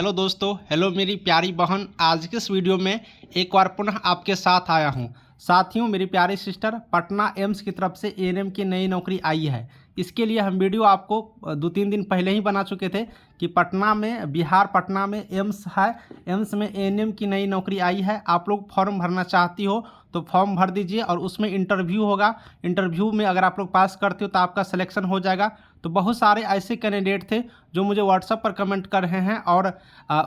Hello दोस्तों, hello मेरी प्यारी बहन। आज के इस वीडियो में एक बार पुनः आपके साथ आया हूं। साथियों, मेरी प्यारी सिस्टर, पटना एम्स की तरफ से एएनएम की नई नौकरी आई है। इसके लिए हम वीडियो आपको 2-3 दिन पहले ही बना चुके थे कि पटना में, बिहार पटना में एम्स है। एम्स में एएनएम की नई नौकरी आई है। आप लोग फॉर्म भरना चाहती हो तो फॉर्म भर दीजिए और उसमें इंटरव्यू होगा। इंटरव्यू में अगर आप लोग पास करते हो तो आपका सिलेक्शन हो जाएगा। तो बहुत सारे ऐसे कैंडिडेट थे जो मुझे व्हाट्सएप पर कमेंट कर रहे हैं और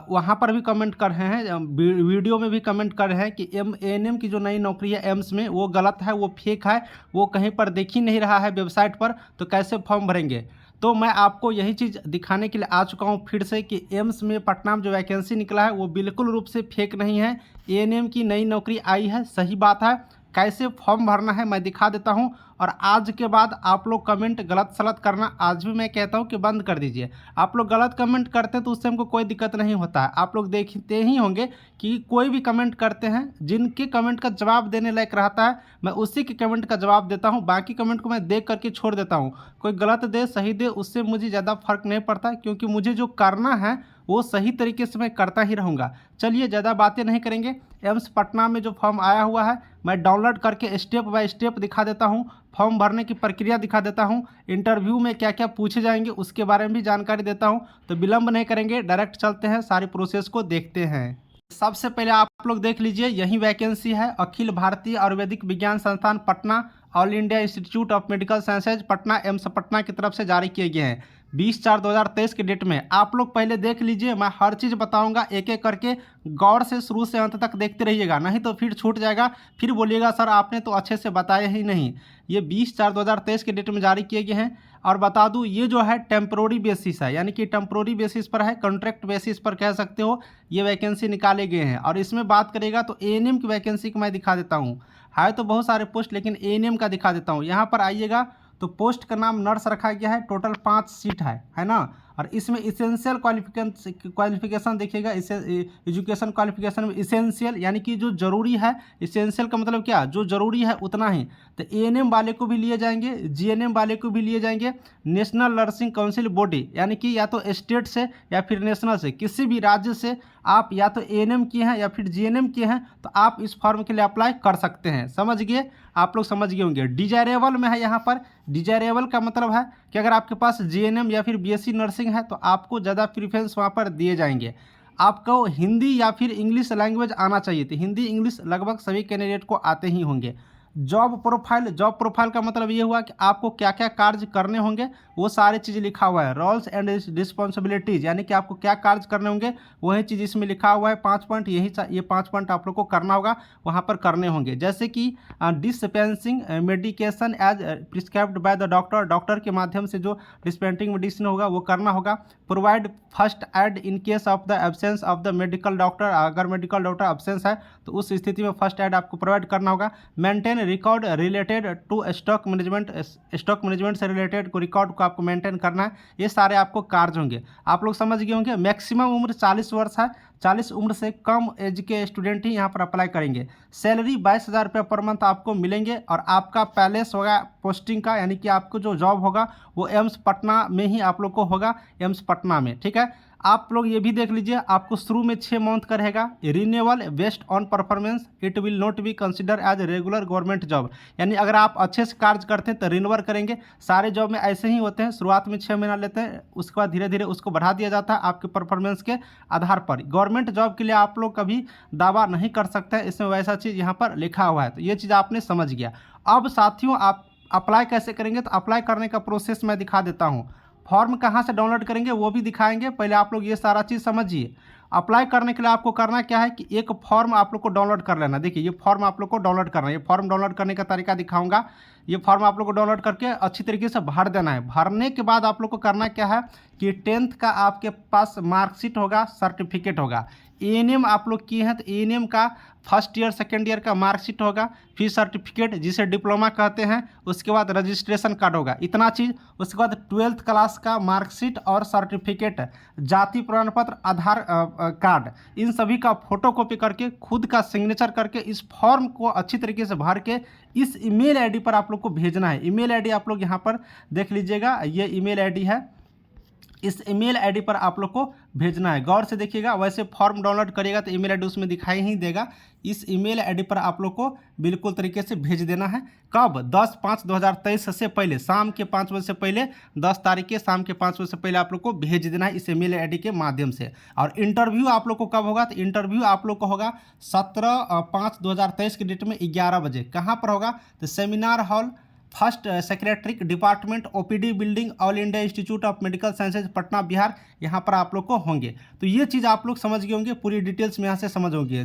वहाँ पर भी कमेंट कर रहे हैं, वीडियो में भी कमेंट कर रहे हैं कि एएनएम की जो नई नौकरी है एम्स में, वो गलत है, वो फेक है, वो कहीं पर देख ही नहीं रहा है वेबसाइट पर, तो कैसे फॉर्म भरेंगे। तो मैं आपको यही चीज़ दिखाने के लिए आ चुका हूँ फिर से कि एम्स में पटना में जो वैकेंसी निकला है वो बिल्कुल रूप से फेक नहीं है। एएनएम की नई नौकरी आई है, सही बात है। कैसे फॉर्म भरना है मैं दिखा देता हूं। और आज के बाद आप लोग कमेंट गलत सलत करना आज भी मैं कहता हूं कि बंद कर दीजिए। आप लोग गलत कमेंट करते हैं तो उससे हमको कोई दिक्कत नहीं होता है। आप लोग देखते ही होंगे कि कोई भी कमेंट करते हैं, जिनके कमेंट का जवाब देने लायक रहता है मैं उसी के कमेंट का जवाब देता हूँ। बाकी कमेंट को मैं देख करके छोड़ देता हूँ। कोई गलत दे सही दे उससे मुझे ज़्यादा फर्क नहीं पड़ता, क्योंकि मुझे जो करना है वो सही तरीके से मैं करता ही रहूँगा। चलिए, ज़्यादा बातें नहीं करेंगे। एम्स पटना में जो फॉर्म आया हुआ है मैं डाउनलोड करके स्टेप बाय स्टेप दिखा देता हूँ। फॉर्म भरने की प्रक्रिया दिखा देता हूँ। इंटरव्यू में क्या क्या पूछे जाएंगे उसके बारे में भी जानकारी देता हूँ। तो विलंब नहीं करेंगे, डायरेक्ट चलते हैं, सारी प्रोसेस को देखते हैं। सबसे पहले आप लोग देख लीजिए, यही वैकेंसी है। अखिल भारतीय आयुर्वेदिक विज्ञान संस्थान Patna, all India institute of medical sciences Patna, AIIMS Patna की तरफ से जारी किए गए हैं 20/4/2023 के डेट में। आप लोग पहले देख लीजिए, मैं हर चीज़ बताऊंगा एक एक करके। गौर से शुरू से अंत तक देखते रहिएगा, नहीं तो फिर छूट जाएगा, फिर बोलिएगा सर आपने तो अच्छे से बताया ही नहीं। ये 20/4/2023 के डेट में जारी किए गए हैं। और बता दूं, ये जो है टेम्प्रोरी बेसिस है, यानी कि टेम्प्रोरी बेसिस पर है, कॉन्ट्रैक्ट बेसिस पर कह सकते हो। ये वैकेंसी निकाले गए हैं। और इसमें बात करेगा तो एएनएम की वैकेंसी को मैं दिखा देता हूँ। है तो बहुत सारे पोस्ट, लेकिन एएनएम का दिखा देता हूँ। यहाँ पर आइएगा तो पोस्ट का नाम नर्स रखा गया है। टोटल 5 सीट है ना। और इसमें इसेंशियल क्वालिफिकेशन देखिएगा। एजुकेशन क्वालिफिकेशन में इसेंशियल यानी कि जो जरूरी है। इसेंशियल का मतलब क्या, जो जरूरी है उतना ही। तो एएनएम वाले को भी लिए जाएंगे, जीएनएम वाले को भी लिए जाएंगे। नेशनल नर्सिंग काउंसिल बॉडी, यानी कि या तो स्टेट से या फिर नेशनल से, किसी भी राज्य से आप या तो एएनएम किए हैं या फिर जीएनएम किए हैं तो आप इस फॉर्म के लिए अप्लाई कर सकते हैं। समझ गए, आप लोग समझ गए होंगे। डिजायरेबल में है यहाँ पर। डिजायरेबल का मतलब है कि अगर आपके पास जीएनएम या फिर बीएससी नर्सिंग है तो आपको ज़्यादा प्रीफरेंस वहाँ पर दिए जाएंगे। आपको हिंदी या फिर इंग्लिश लैंग्वेज आना चाहिए। तो हिंदी इंग्लिश लगभग सभी कैंडिडेट को आते ही होंगे। जॉब प्रोफाइल का मतलब ये हुआ कि आपको क्या क्या कार्य करने होंगे, वो सारी चीज़ लिखा हुआ है। रोल्स एंड रिस्पॉन्सिबिलिटीज़, यानी कि आपको क्या कार्य करने होंगे वही चीज़ इसमें लिखा हुआ है। 5 पॉइंट, ये 5 पॉइंट आप लोग को करना होगा, वहाँ पर करने होंगे। जैसे कि dispensing medication as prescribed by the doctor, doctor के माध्यम से जो डिस्पेंसिंग मेडिसिन होगा वो करना होगा। Provide first aid in case of the absence of the medical doctor, अगर मेडिकल डॉक्टर एब्सेंस है तो उस स्थिति में फर्स्ट एड आपको प्रोवाइड करना होगा। Maintain record related to stock management से रिलेटेड को रिकॉर्ड को आपको मेंटेन करना है। ये सारे आपको कार्य होंगे। आप लोग समझ गए होंगे। मैक्सिमम उम्र 40 वर्ष है। 40 उम्र से कम एज के स्टूडेंट ही यहाँ पर अप्लाई करेंगे। सैलरी 22,000 रुपये पर मंथ आपको मिलेंगे। और आपका पैलेस होगा पोस्टिंग का, यानी कि आपको जो जॉब होगा वो एम्स पटना में ही आप लोग को होगा, एम्स पटना में। ठीक है, आप लोग ये भी देख लीजिए, आपको शुरू में 6 मंथ का रहेगा। Renewal based on performance, it will not be consider as regular government job, यानी अगर आप अच्छे से कार्य करते हैं तो रिन्यूअल करेंगे। सारे जॉब में ऐसे ही होते हैं, शुरुआत में 6 महीना लेते हैं, उसके बाद धीरे धीरे उसको बढ़ा दिया जाता है आपके परफॉर्मेंस के आधार पर। गवर्नमेंट जॉब के लिए आप लोग कभी दावा नहीं कर सकते हैं, इसमें वैसा चीज़ यहाँ पर लिखा हुआ है। तो ये चीज़ आपने समझ गया। अब साथियों, आप अप्लाई कैसे करेंगे, तो अप्लाई करने का प्रोसेस मैं दिखा देता हूँ। फॉर्म कहाँ से डाउनलोड करेंगे वो भी दिखाएंगे। पहले आप लोग ये सारा चीज़ समझिए। अप्लाई करने के लिए आपको करना क्या है कि एक फॉर्म आप लोग को डाउनलोड कर लेना। देखिए, ये फॉर्म आप लोग को डाउनलोड करना है। ये फॉर्म डाउनलोड करने का तरीका दिखाऊंगा। ये फॉर्म आप लोग को डाउनलोड करके अच्छी तरीके से भर देना है। भरने के बाद आप लोग को करना क्या है कि 10th का आपके पास मार्कशीट होगा, सर्टिफिकेट होगा। एएनएम आप लोग किए हैं तो एएनएम का फर्स्ट ईयर सेकेंड ईयर का मार्कशीट होगा, फिर सर्टिफिकेट जिसे डिप्लोमा कहते हैं, उसके बाद रजिस्ट्रेशन कार्ड होगा, इतना चीज़। उसके बाद 12th क्लास का मार्कशीट और सर्टिफिकेट, जाति प्रमाण पत्र, आधार कार्ड, इन सभी का फोटोकॉपी करके खुद का सिग्नेचर करके इस फॉर्म को अच्छी तरीके से भर के इस ईमेल आईडी पर आप लोग को भेजना है। ईमेल आईडी आप लोग यहाँ पर देख लीजिएगा, ये ईमेल आईडी है। इस ईमेल आईडी पर आप लोग को भेजना है। गौर से देखिएगा, वैसे फॉर्म डाउनलोड करिएगा तो ईमेल आईडी उसमें दिखाई ही देगा। इस ईमेल आईडी पर आप लोग को बिल्कुल तरीके से भेज देना है। कब? 10/5/2023 से पहले, शाम के 5 बजे से पहले, 10 तारीख के शाम के 5 बजे से पहले आप लोग को भेज देना है इस ईमेल आईडी के माध्यम से। और इंटरव्यू आप लोग को कब होगा? तो इंटरव्यू आप लोग को होगा 17/5/2023 के डेट में 11 बजे। कहाँ पर होगा? तो seminar hall, first secretary department, OPD building, all India institute of medical sciences, Patna, Bihar, यहाँ पर आप लोग को होंगे। तो ये चीज़ आप लोग समझ गए होंगे, पूरी डिटेल्स में यहाँ से समझ होंगे।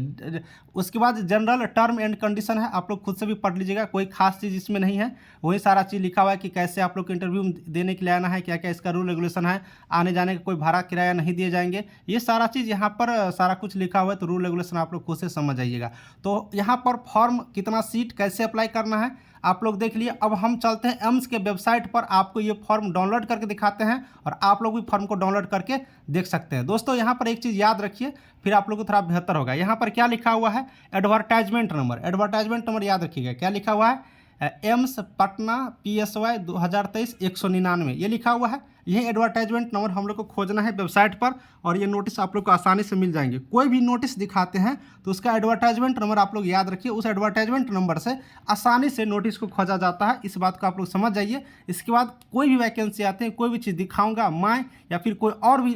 उसके बाद जनरल टर्म एंड कंडीशन है, आप लोग खुद से भी पढ़ लीजिएगा, कोई खास चीज़ इसमें नहीं है। वही सारा चीज़ लिखा हुआ है कि कैसे आप लोग को इंटरव्यू देने के लिए आना है, क्या क्या इसका रूल रेगुलेशन है, आने जाने का कोई भाड़ा किराया नहीं दिए जाएंगे, ये सारा चीज़ यहाँ पर सारा कुछ लिखा हुआ है। तो रूल रेगुलेशन आप लोग खुद से समझ जाइएगा। तो यहाँ पर फॉर्म कितना सीट कैसे अप्लाई करना है आप लोग देख लिए। अब हम चलते हैं एम्स के वेबसाइट पर, आपको ये फॉर्म डाउनलोड करके दिखाते हैं और आप लोग भी फॉर्म को डाउनलोड करके देख सकते हैं। दोस्तों यहाँ पर एक चीज़ याद रखिए, फिर आप लोग को थोड़ा बेहतर होगा। यहाँ पर क्या लिखा हुआ है? Advertisement number. एडवर्टाइजमेंट नंबर याद रखिएगा, क्या लिखा हुआ है? एम्स पटना PSY 2023 199, ये लिखा हुआ है। यही एडवर्टाइजमेंट नंबर हम लोग को खोजना है वेबसाइट पर और ये नोटिस आप लोग को आसानी से मिल जाएंगे। कोई भी नोटिस दिखाते हैं तो उसका एडवर्टाइजमेंट नंबर आप लोग याद रखिए। उस एडवर्टाइजमेंट नंबर से आसानी से नोटिस को खोजा जाता है, इस बात को आप लोग समझ जाइए। इसके बाद कोई भी वैकेंसी आते हैं, कोई भी चीज़ दिखाऊंगा मैं या फिर कोई और भी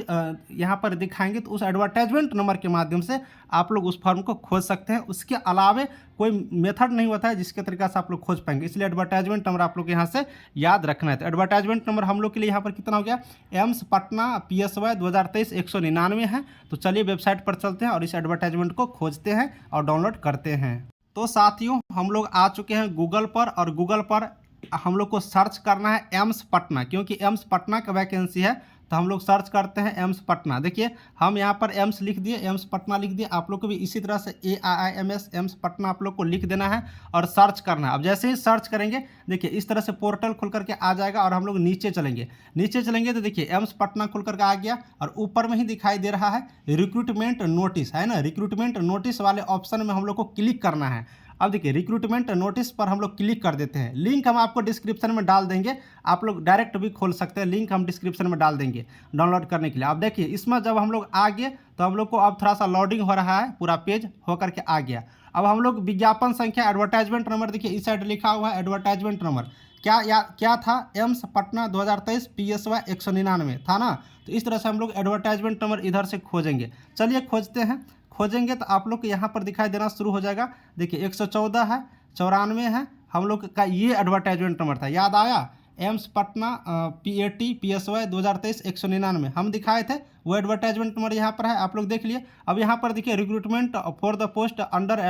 यहाँ पर दिखाएंगे, तो उस एडवर्टाइजमेंट नंबर के माध्यम से आप लोग उस फॉर्म को खोज सकते हैं। उसके अलावे कोई मेथड नहीं होता है जिसके तरीके से आप लोग खोज पाएंगे, इसलिए एडवर्टाइजमेंट नंबर आप लोग यहाँ से याद रखना है। तो एडवर्टाइजमेंट नंबर हम लोग के लिए यहाँ पर कितना हो गया? एम्स पटना PSY 2023 199 है। तो चलिए वेबसाइट पर चलते हैं और इस एडवर्टाइजमेंट को खोजते हैं और डाउनलोड करते हैं। तो साथियों हम लोग आ चुके हैं गूगल पर और गूगल पर हम लोग को सर्च करना है एम्स पटना, क्योंकि एम्स पटना का वैकेंसी है। तो हम लोग सर्च करते हैं एम्स पटना। देखिए हम यहाँ पर एम्स लिख दिए, एम्स पटना लिख दिए। आप लोग को भी इसी तरह से AIIMS एम्स पटना आप लोग को लिख देना है और सर्च करना है। अब जैसे ही सर्च करेंगे देखिए इस तरह से पोर्टल खुल करके आ जाएगा और हम लोग नीचे चलेंगे तो देखिए एम्स पटना खुल करके आ गया और ऊपर में ही दिखाई दे रहा है रिक्रूटमेंट नोटिस, है ना। रिक्रूटमेंट नोटिस वाले ऑप्शन में हम लोग को क्लिक करना है। अब देखिए रिक्रूटमेंट नोटिस पर हम लोग क्लिक कर देते हैं। लिंक हम आपको डिस्क्रिप्शन में डाल देंगे, आप लोग डायरेक्ट भी खोल सकते हैं, लिंक हम डिस्क्रिप्शन में डाल देंगे डाउनलोड करने के लिए। अब देखिए इसमें जब हम लोग आ गए तो हम लोग को अब थोड़ा सा लोडिंग हो रहा है, पूरा पेज होकर के आ गया। अब हम लोग विज्ञापन संख्या एडवर्टाइजमेंट नंबर, देखिए इस साइड लिखा हुआ है एडवर्टाइजमेंट नंबर, क्या था? एम्स पटना 2023 PSY 199 था ना। तो इस तरह से हम लोग एडवर्टाइजमेंट नंबर इधर से खोजेंगे। चलिए खोजते हैं। खोजेंगे तो आप लोग को यहाँ पर दिखाई देना शुरू हो जाएगा। देखिए 114 है, 94 है, हम लोग का ये एडवर्टाइजमेंट नंबर था, याद आया? एम्स पटना PAT PSY 2023 199 हम दिखाए थे, वो एडवर्टाइजमेंट नंबर यहाँ पर है, आप लोग देख लिए। अब यहाँ पर देखिए recruitment for the post under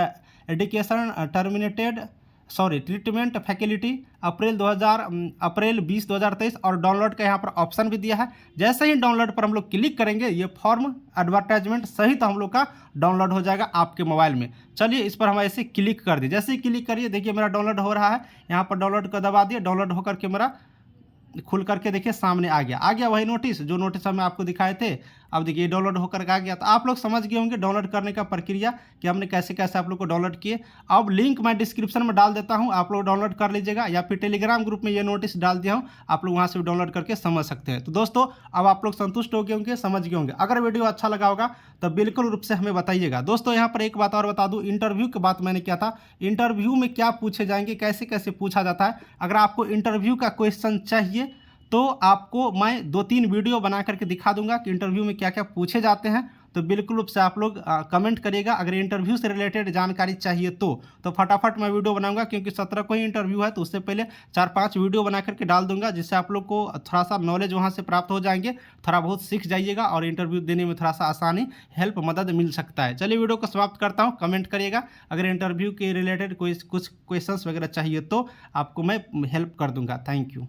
education treatment faculty April 20 2023 और डाउनलोड का यहाँ पर ऑप्शन भी दिया है। जैसे ही डाउनलोड पर हम लोग क्लिक करेंगे ये फॉर्म एडवर्टाइजमेंट सहित हम लोग का डाउनलोड हो जाएगा आपके मोबाइल में। चलिए इस पर हम ऐसे क्लिक कर दिए। जैसे ही क्लिक करिए देखिए मेरा डाउनलोड हो रहा है, यहाँ पर डाउनलोड का दबा दिए, डाउनलोड होकर के मेरा खुल करके देखिए सामने आ गया वही नोटिस, जो नोटिस हम आपको दिखाए थे। अब देखिए डाउनलोड होकर आ गया। तो आप लोग समझ गए होंगे डाउनलोड करने का प्रक्रिया कि हमने कैसे कैसे आप लोग को डाउनलोड किए। अब लिंक मैं डिस्क्रिप्शन में डाल देता हूं, आप लोग डाउनलोड कर लीजिएगा, या फिर टेलीग्राम ग्रुप में ये नोटिस डाल दिया हूं, आप लोग वहां से भी डाउनलोड करके समझ सकते हैं। तो दोस्तों अब आप लोग संतुष्ट हो गए होंगे, समझ गए होंगे। अगर वीडियो अच्छा लगा होगा तो बिल्कुल रूप से हमें बताइएगा। दोस्तों यहाँ पर एक बात और बता दूँ, इंटरव्यू की बात मैंने किया था, इंटरव्यू में क्या पूछे जाएंगे, कैसे कैसे पूछा जाता है। अगर आपको इंटरव्यू का क्वेश्चन चाहिए तो आपको मैं 2-3 वीडियो बना करके दिखा दूंगा कि इंटरव्यू में क्या क्या पूछे जाते हैं। तो बिल्कुल रूप से आप लोग कमेंट करिएगा। अगर इंटरव्यू से रिलेटेड जानकारी चाहिए तो फटाफट मैं वीडियो बनाऊंगा, क्योंकि 17 को ही इंटरव्यू है। तो उससे पहले 4-5 वीडियो बना करके डाल दूंगा, जिससे आप लोग को थोड़ा सा नॉलेज वहां से प्राप्त हो जाएंगे, थोड़ा बहुत सीख जाइएगा और इंटरव्यू देने में थोड़ा सा आसानी, हेल्प, मदद मिल सकता है। चलिए वीडियो को समाप्त करता हूँ। कमेंट करिएगा अगर इंटरव्यू के रिलेटेड कुछ क्वेश्चंस वगैरह चाहिए तो आपको मैं हेल्प कर दूंगा। Thank you.